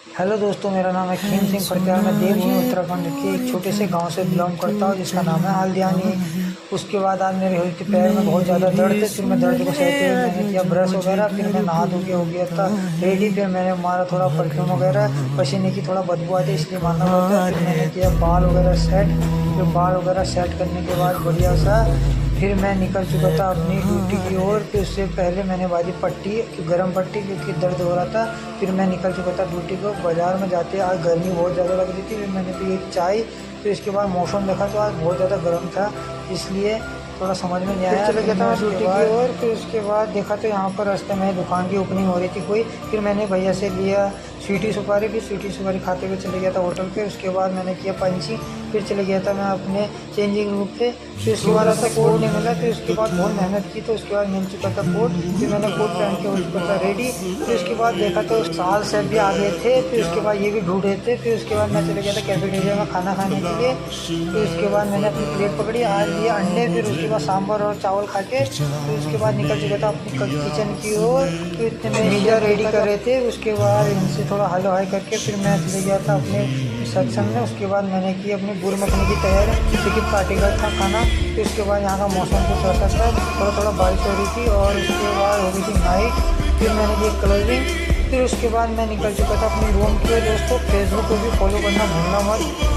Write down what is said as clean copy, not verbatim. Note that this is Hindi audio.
हेलो दोस्तों, मेरा नाम है खीम सिंह फड़कियाल। मैं देवभूमि उत्तराखंड के एक छोटे से गांव से बिलोंग करता हूं जिसका नाम है हल्द्यानी। उसके बाद आज मेरे हुई थी पैर में बहुत ज़्यादा दर्द थे। फिर मैं दर्द को सहते हुए मैंने किया ब्रश वगैरह, फिर मैं नहा धो के हो गया था रेडी। फिर मैंने मारा थोड़ा परफ्यूम वगैरह, पसीने की थोड़ा बदबू आती इसलिए मारना पड़ता है। फिर मैंने किया बाल वगैरह सेट। फिर बाल वगैरह सेट करने के बाद बढ़िया सा फिर मैं निकल चुका था अपनी ड्यूटी की ओर। फिर उससे पहले मैंने बांधी पट्टी, गर्म पट्टी, क्योंकि दर्द हो रहा था। फिर मैं निकल चुका था ड्यूटी को। बाज़ार में जाते आज गर्मी बहुत ज़्यादा लग रही थी। फिर मैंने पी एक चाय। फिर इसके बाद मौसम देखा तो आज बहुत ज़्यादा गर्म था, इसलिए थोड़ा समझ में नहीं आया। चले गया था मैं ड्यूटी की ओर। फिर उसके बाद देखा तो यहाँ पर रास्ते में दुकान की ओपनिंग हो रही थी कोई। फिर मैंने भैया से लिया स्वीटी सुपारी। फिर स्वीटी सुपारी खाते हुए चले गया था होटल पे। उसके बाद मैंने किया पंची। फिर चले गया था मैं अपने चेंजिंग रूम पे। फिर उसके बाद ऐसा कोट नहीं मिला। फिर उसके बाद बहुत मेहनत की तो उसके बाद मिल चुका था कोट। फिर मैंने कोट पहन के हो चुका था रेडी। फिर उसके बाद देखा तो साल से भी आ गए थे। फिर उसके बाद ये भी ढूंढ रहे थे। फिर उसके बाद मैं चले गया था कैफेटेरिया में खाना खाने के लिए। फिर उसके बाद मैंने अपनी प्लेट पकड़ी, आज लिए अंडे। फिर उसके बाद सांभर और चावल खा के फिर उसके बाद निकल चुका था अपनी किचन की ओर। फिर इतने में मीडिया रेडी कर रहे थे। उसके बाद इनसे थोड़ा हेलो हाई करके फिर मैं चले गया था अपने सेक्शन में। उसके बाद मैंने की अपनी गुड़ मखनी की तैयारी, चिकन पार्टी का था खाना। फिर उसके बाद यहाँ का मौसम कुछ ऐसा था, थोड़ा थोड़ा बारिश हो रही थी। और उसके बाद हो गई थी नाइट। फिर मैंने की क्लोजिंग। फिर उसके बाद मैं निकल चुका था अपने रूम के। दोस्तों फेसबुक को भी फॉलो करना भूलना मत।